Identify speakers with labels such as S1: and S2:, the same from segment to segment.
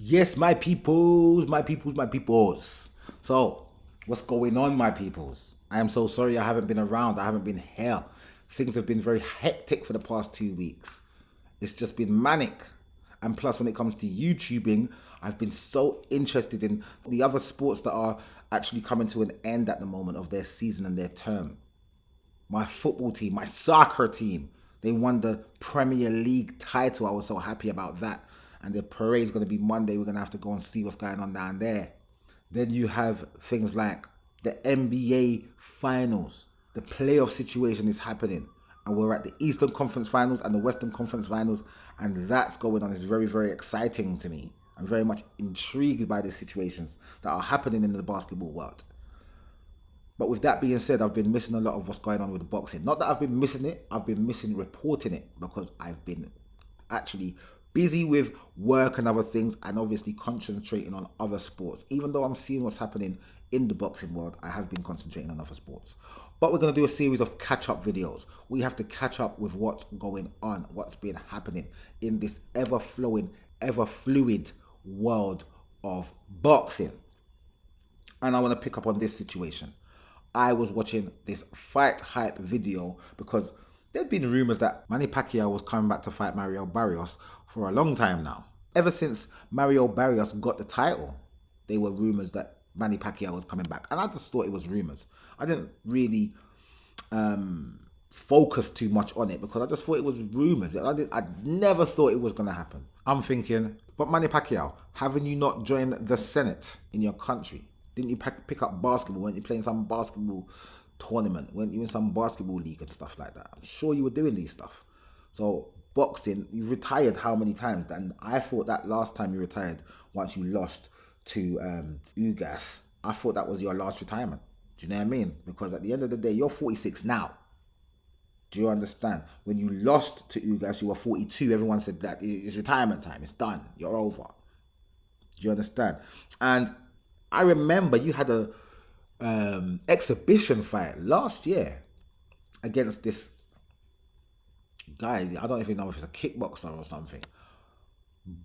S1: Yes, my peoples, my peoples, my peoples. So, what's going on, my peoples? I am so sorry I haven't been around. I haven't been here. Things have been very hectic for the past 2 weeks. It's just been manic. And plus, when it comes to YouTubing, I've been so interested in the other sports that are actually coming to an end at the moment of their season and their term. My football team, my soccer team, they won the Premier League title. I was so happy about that. And the parade's going to be Monday. We're going to have to go and see what's going on down there. Then you have things like the NBA finals. The playoff situation is happening. And we're at the Eastern Conference finals and the Western Conference finals. And that's going on. It's very, very exciting to me. I'm very much intrigued by the situations that are happening in the basketball world. But with that being said, I've been missing a lot of what's going on with boxing. Not that I've been missing it, I've been missing reporting it because I've been actually busy with work and other things and obviously concentrating on other sports. Even though I'm seeing what's happening in the boxing world, I have been concentrating on other sports. But we're going to do a series of catch-up videos. We have to catch up with what's going on, what's been happening in this ever-flowing, ever-fluid world of boxing. And I want to pick up on this situation. I was watching this fight hype video because there'd been rumors that Manny Pacquiao was coming back to fight Mario Barrios for a long time now. Ever since Mario Barrios got the title, there were rumors that Manny Pacquiao was coming back. And I just thought it was rumors. I didn't really focus too much on it because I just thought it was rumors. I never thought it was going to happen. I'm thinking, but Manny Pacquiao, haven't you not joined the Senate in your country? Didn't you pick up basketball? Weren't you playing some basketball tournament? Weren't you in some basketball league and stuff like that? I'm sure you were doing these stuff. So boxing, you retired how many times? And I thought that last time you retired, once you lost to Ugas, I thought that was your last retirement. Do you know what I mean? Because at the end of the day, you're 46 now. Do you understand? When you lost to Ugas, you were 42. Everyone said that it's retirement time. It's done. You're over. Do you understand? And I remember you had a exhibition fight last year against this guy. I don't even know if it's a kickboxer or something.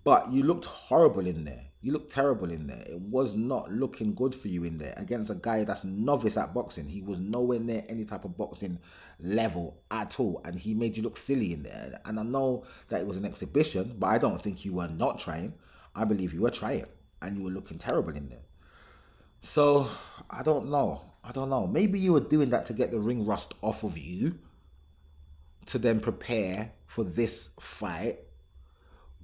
S1: But you looked horrible in there. You looked terrible in there. It was not looking good for you in there against a guy that's novice at boxing. He was nowhere near any type of boxing level at all. And he made you look silly in there. And I know that it was an exhibition, but I don't think you were not trying. I believe you were trying. And you were looking terrible in there. So, I don't know. Maybe you were doing that to get the ring rust off of you to then prepare for this fight.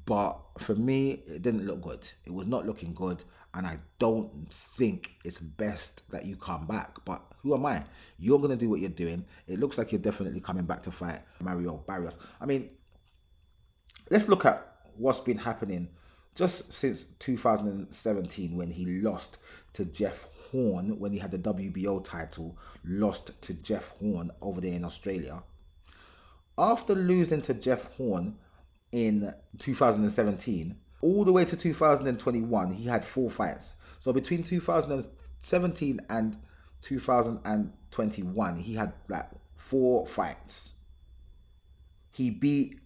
S1: But for me, it didn't look good. It was not looking good. And I don't think it's best that you come back. But who am I? You're going to do what you're doing. It looks like you're definitely coming back to fight Mario Barrios. I mean, let's look at what's been happening just since 2017 when he lost to Jeff Horn, when he had the WBO title, lost to Jeff Horn over there in Australia. After losing to Jeff Horn in 2017, all the way to 2021, he had 4 fights. So between 2017 and 2021, he had like 4 fights. He beat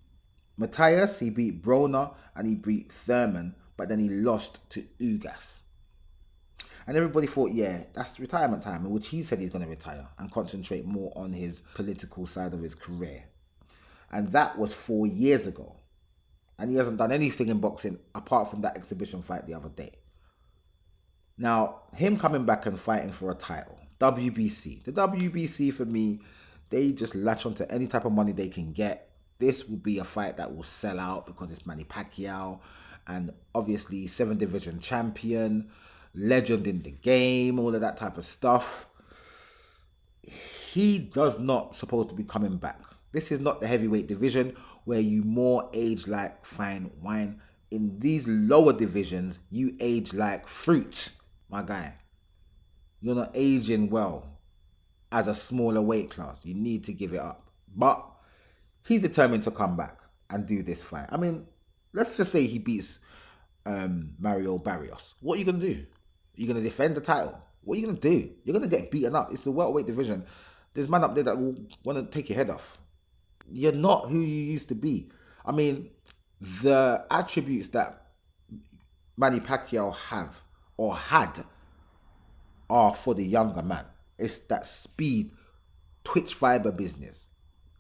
S1: Matthias, he beat Broner, and he beat Thurman, but then he lost to Ugas. And everybody thought, yeah, that's retirement time, in which he said he's going to retire and concentrate more on his political side of his career. And that was 4 years ago. And he hasn't done anything in boxing apart from that exhibition fight the other day. Now, him coming back and fighting for a title, WBC. The WBC, for me, they just latch onto any type of money they can get. This will be a fight that will sell out because it's Manny Pacquiao. And obviously, 7 division champion, legend in the game, all of that type of stuff. He does not supposed to be coming back. This is not the heavyweight division where you more age like fine wine. In these lower divisions, you age like fruit, my guy. You're not aging well as a smaller weight class. You need to give it up. But he's determined to come back and do this fight. I mean, let's just say he beats Mario Barrios. What are you going to do? You're going to defend the title. What are you going to do? You're going to get beaten up. It's the welterweight division. There's man up there that will want to take your head off. You're not who you used to be. I mean, the attributes that Manny Pacquiao have or had are for the younger man. It's that speed, twitch fiber business.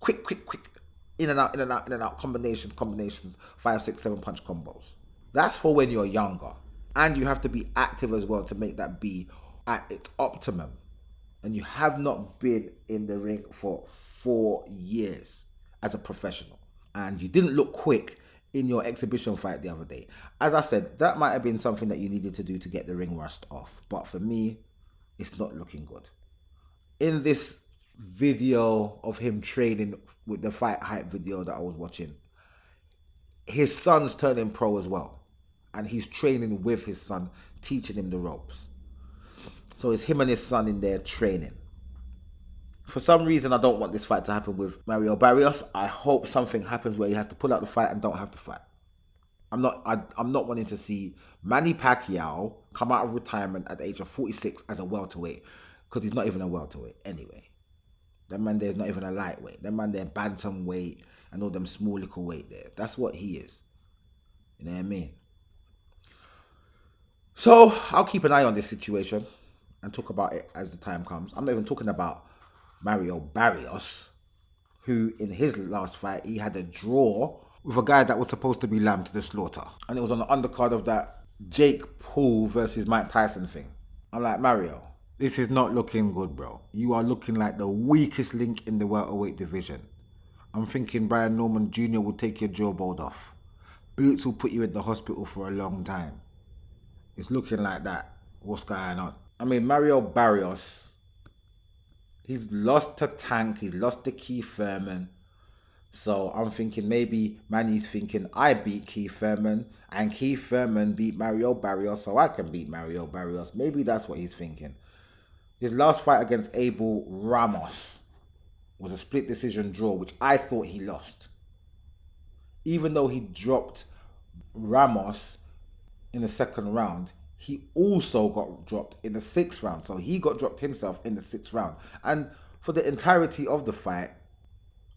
S1: Quick, quick, quick. In and out, in and out, in and out. Combinations, 5, 6, 7 punch combos. That's for when you're younger. And you have to be active as well to make that be at its optimum. And you have not been in the ring for 4 years as a professional. And you didn't look quick in your exhibition fight the other day. As I said, that might have been something that you needed to do to get the ring rust off. But for me, it's not looking good. In this video of him training with the fight hype video that I was watching, his son's turning pro as well. And he's training with his son, teaching him the ropes. So it's him and his son in there training. For some reason, I don't want this fight to happen with Mario Barios. I hope something happens where he has to pull out the fight and don't have to fight. I'm not wanting to see Manny Pacquiao come out of retirement at the age of 46 as a welterweight, because he's not even a welterweight anyway. That man there's not even a lightweight. That man there bantamweight and all them small little weight there. That's what he is. You know what I mean? So I'll keep an eye on this situation and talk about it as the time comes. I'm not even talking about Mario Barrios, who in his last fight, he had a draw with a guy that was supposed to be lamb to the slaughter. And it was on the undercard of that Jake Paul versus Mike Tyson thing. I'm like, Mario, this is not looking good, bro. You are looking like the weakest link in the welterweight division. I'm thinking Brian Norman Jr. will take your jawbone off. Boots will put you in the hospital for a long time. It's looking like that. What's going on? I mean, Mario Barrios, he's lost to Tank. He's lost to Keith Thurman. So I'm thinking maybe Manny's thinking I beat Keith Thurman and Keith Thurman beat Mario Barrios, so I can beat Mario Barrios. Maybe that's what he's thinking. His last fight against Abel Ramos was a split decision draw, which I thought he lost. Even though he dropped Ramos in the second round, he also got dropped in the 6th round. So he got dropped himself in the 6th round. And for the entirety of the fight,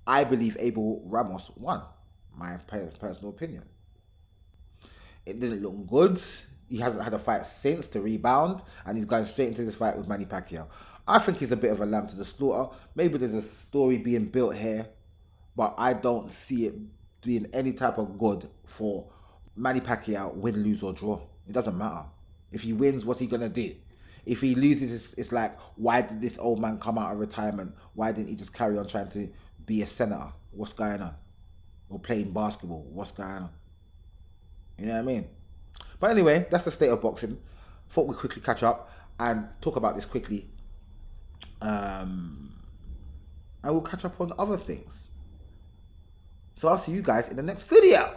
S1: I believe Abel Ramos won. My personal opinion. It didn't look good. He hasn't had a fight since to rebound, and he's going straight into this fight with Manny Pacquiao. I think he's a bit of a lamb to the slaughter. Maybe there's a story being built here, but I don't see it being any type of good for Manny Pacquiao, win, lose or draw. It doesn't matter. If he wins, what's he going to do? If he loses, it's like, why did this old man come out of retirement? Why didn't he just carry on trying to be a senator? What's going on? Or playing basketball? What's going on? You know what I mean? But anyway, that's the state of boxing. Thought we'd quickly catch up and talk about this quickly. And we'll catch up on other things. So I'll see you guys in the next video.